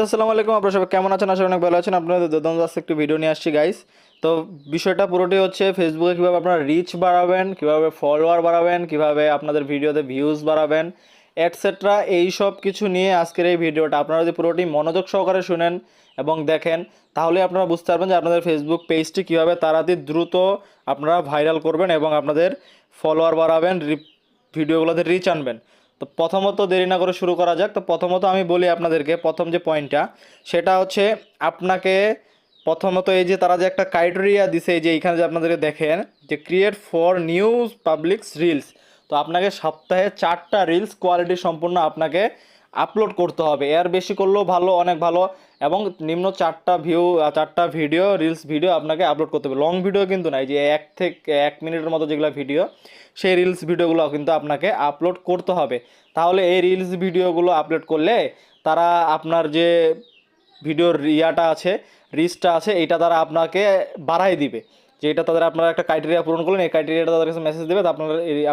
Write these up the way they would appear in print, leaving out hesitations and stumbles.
আসসালামু আলাইকুম, আপনারা সবাই কেমন আছেন? আশা করি অনেক ভালো আছেন। আপনাদের দুর্দান্ত আজকে একটু ভিডিও নিয়ে আসছি গাইস। তো বিষয়টা পুরোটাই হচ্ছে ফেসবুকে কীভাবে আপনারা রিচ বাড়াবেন, কীভাবে ফলোয়ার বাড়াবেন, কীভাবে আপনাদের ভিডিওতে ভিউজ বাড়াবেন এটসেট্রা, এই সব কিছু নিয়ে আজকের এই ভিডিওটা। আপনারা যদি পুরোটি মনোযোগ সহকারে শুনেন এবং দেখেন, তাহলে আপনারা বুঝতে পারবেন যে আপনাদের ফেসবুক পেজটি কীভাবে তাড়াতাড়ি দ্রুত আপনারা ভাইরাল করবেন এবং আপনাদের ফলোয়ার বাড়াবেন, ভিডিওগুলোতে রিচ আনবেন। তো প্রথমত দেরি না করে শুরু করা যাক। তো প্রথমত আমি বলি আপনাদেরকে, প্রথম যে পয়েন্টটা সেটা হচ্ছে আপনাকে প্রথমত এই যে তারা যে একটা ক্রাইটেরিয়া দিছে, এই যে এইখানে যে আপনাদেরকে দেখেন যে ক্রিয়েট ফর নিউজ পাবলিকস রিলস। তো আপনাকে সপ্তাহে 4টা রিলস কোয়ালিটি সম্পূর্ণ আপনাকে আপলোড করতে হবে। এর বেশি করলেও ভালো, অনেক ভালো। এবং নিম্ন 4টা ভিডিও, রিলস ভিডিও আপনাকে আপলোড করতে হবে। লং ভিডিও কিন্তু নাই, যে 1 মিনিটের মতো যেগুলো ভিডিও, সেই রিলস ভিডিওগুলো কিন্তু আপনাকে আপলোড করতে হবে। তাহলে এই রিলস ভিডিওগুলো আপলোড করলে তারা আপনার যে ভিডিওর ইয়াটা আছে, রিচটা আছে, এইটা তারা আপনাকে বাড়াই দিবে। যে এটা তাদের আপনারা একটা ক্রাইটেরিয়া পূরণ করলেন, এই ক্রাইটেরিয়াটা তাদের কাছে মেসেজ দেবে, তো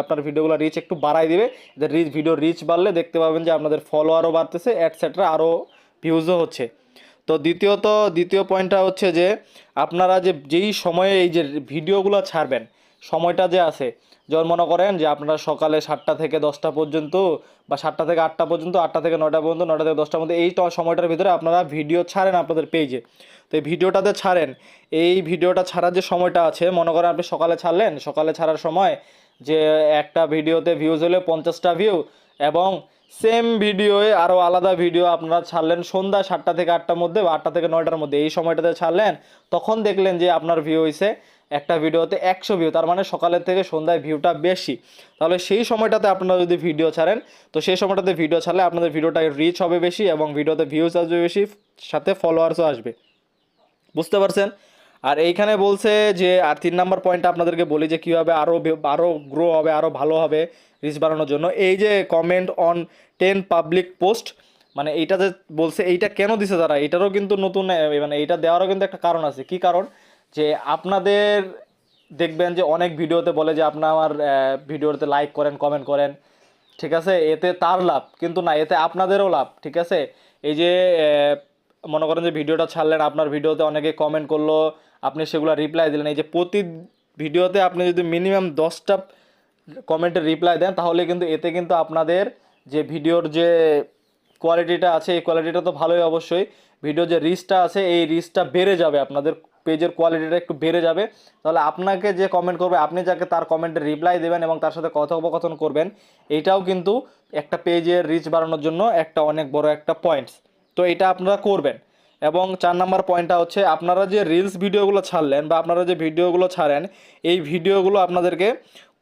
আপনার ভিডিওগুলো রিচ একটু বাড়াই দিবে। ভিডিও রিচ বাড়লে দেখতে পাবেন যে আপনাদের ফলোয়ারও বাড়তেছে, অ্যাটসেট্রা, আরও ভিউজও হচ্ছে। তো দ্বিতীয় পয়েন্টটা হচ্ছে যে আপনারা যেই সময়ে এই যে ভিডিওগুলো ছাড়বেন, সময়টা যে আছে, যেমন মনে করেন যে আপনারা সকালে 7টা থেকে 10টা পর্যন্ত, বা 7টা থেকে 8টা পর্যন্ত, 8টা থেকে 9টা পর্যন্ত, 9টা থেকে 10টার মধ্যে, এই সময়টার ভিতরে আপনারা ভিডিও ছাড়েন আপনাদের পেজে। তো এই ভিডিওটাতে ছাড়েন, এই ভিডিওটা ছাড়ার যে সময়টা আছে, মনে করেন আপনি সকালে ছাড়লেন, সকালে ছাড়ার সময় যে একটা ভিডিওতে ভিউজ হলে 50টা ভিউ, এবং সেম ভিডিওয়ে আরও আলাদা ভিডিও আপনারা ছাড়লেন সন্ধ্যা 7টা থেকে 8টার মধ্যে, বা 8টা থেকে 9টার মধ্যে, এই সময়টাতে ছাড়লেন, তখন দেখলেন যে আপনার ভিউ হয়েছে একটা ভিডিওতে 100 ভিউ, তার মানে সকালের থেকে সন্ধ্যায় ভিউটা বেশি। তাহলে সেই সময়টাতে আপনারা যদি ভিডিও ছাড়েন, তো সেই সময়টাতে ভিডিও ছাড়লে আপনাদের ভিডিওটা রিচ হবে বেশি, এবং ভিডিওতে ভিউজ আসবে বেশি, সাথে ফলোয়ার্সও আসবে। বুঝতে পারছেন? আর এইখানে বলছে যে, আর 3 নাম্বার পয়েন্টটা আপনাদেরকে বলি যে কীভাবে আরও গ্রো হবে, আরও ভালো হবে রিচ বাড়ানোর জন্য। এই যে কমেন্ট অন 10 পাবলিক পোস্ট, মানে এইটা যে বলছে, এইটা কেন দিছে তারা, এটারও কিন্তু নতুন, মানে এইটা দেওয়ারও কিন্তু একটা কারণ আছে। কি কারণ? যে আপনাদের দেখবেন যে অনেক ভিডিওতে বলে যে আপনার আমার ভিডিওতে লাইক করেন, কমেন্ট করেন, ঠিক আছে, এতে তার লাভ, কিন্তু না, এতে আপনাদেরও লাভ। ঠিক আছে, এই যে মনে করেন যে ভিডিওটা ছাড়লেন, আপনার ভিডিওতে অনেকে কমেন্ট করলো, আপনি সেগুলো রিপ্লাই দিলেন। এই যে প্রতি ভিডিওতে আপনি যদি মিনিমাম 10টা কমেন্টে রিপ্লাই দেন, তাহলে কিন্তু এতে কিন্তু আপনাদের যে ভিডিওর যে কোয়ালিটিটা আছে, এই কোয়ালিটিটা তো ভালোই অবশ্যই, ভিডিও যে রিচটা আছে, এই রিচটা বেড়ে যাবে, আপনাদের পেজের কোয়ালিটিটা একটু বেড়ে যাবে। তাহলে আপনাকে যে কমেন্ট করবে, আপনি যাকে তার কমেন্টে রিপ্লাই দেবেন এবং তার সাথে কথোপকথন করবেন, এইটাও কিন্তু একটা পেজের রিচ বাড়ানোর জন্য একটা অনেক বড় একটা পয়েন্টস। তো এটা আপনারা করবেন। এবং 4 নাম্বার পয়েন্টটা হচ্ছে, আপনারা যে রিলস ভিডিওগুলো ছাড়লেন, বা আপনারা যে ভিডিওগুলো ছাড়েন, এই ভিডিওগুলো আপনাদেরকে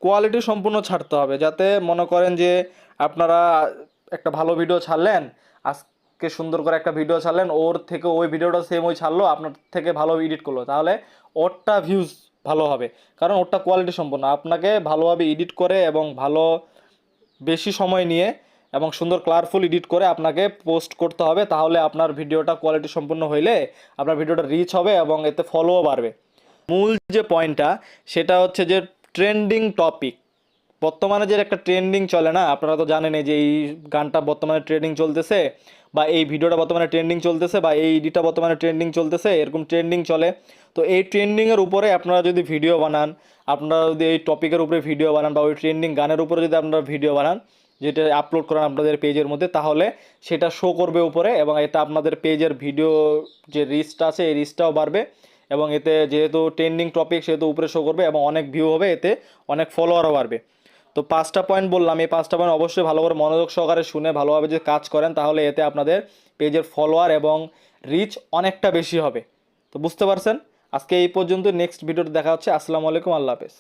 কোয়ালিটি সম্পূর্ণ ছাড়তে হবে। যাতে মনে করেন যে আপনারা একটা ভালো ভিডিও ছাড়লেন, আজকে সুন্দর করে একটা ভিডিও ছাড়লেন, ওর থেকে ওই ভিডিওটা সেম ওই ছাড়লো, আপনার থেকে ভালো এডিট করলো, তাহলে ওরটা ভিউজ ভালো হবে, কারণ ওরটা কোয়ালিটি সম্পন্ন। আপনাকে ভালোভাবে এডিট করে এবং ভালো বেশি সময় নিয়ে এবং সুন্দর কালারফুল এডিট করে আপনাকে পোস্ট করতে হবে, তাহলে আপনার ভিডিওটা কোয়ালিটি সম্পন্ন হইলে আপনার ভিডিওটা রিচ হবে এবং এতে ফলোও বাড়বে। মূল যে পয়েন্টটা সেটা হচ্ছে যে ট্রেন্ডিং টপিক। বর্তমানে যে একটা ট্রেন্ডিং চলে না, আপনারা তো জানেনই যে এই গানটা বর্তমানে ট্রেন্ডিং চলতেছে, বা এই ভিডিওটা বর্তমানে ট্রেন্ডিং চলতেছে, বা এই এডিটটা বর্তমানে ট্রেন্ডিং চলতেছে, এরকম ট্রেন্ডিং চলে। তো এই ট্রেন্ডিংয়ের উপরে আপনারা যদি ভিডিও বানান, আপনারা যদি এই টপিকের উপরে ভিডিও বানান, বা ওই ট্রেন্ডিং গানের উপরে যদি আপনারা ভিডিও বানান, যেটা আপলোড করেন আপনাদের পেজের মধ্যে, তাহলে সেটা শো করবে উপরে, এবং এটা আপনাদের পেজের ভিডিও যে রিচটা আছে, এই রিচটাও বাড়বে, এবং এতে যেহেতু ট্রেন্ডিং টপিক সেহেতু উপরে শো করবে, এবং অনেক ভিউ হবে, এতে অনেক ফলোয়ারও বাড়বে। তো 5টা পয়েন্ট বললাম, এই 5টা পয়েন্ট অবশ্যই ভালো করে মনোযোগ সহকারে শুনে ভালোভাবে যদি কাজ করেন, তাহলে এতে আপনাদের পেজের ফলোয়ার এবং রিচ অনেকটা বেশি হবে। তো বুঝতে পারছেন? আজকে এই পর্যন্ত, নেক্সট ভিডিওতে দেখা হচ্ছে। আসসালামু আলাইকুম, আল্লাহ হাফেজ।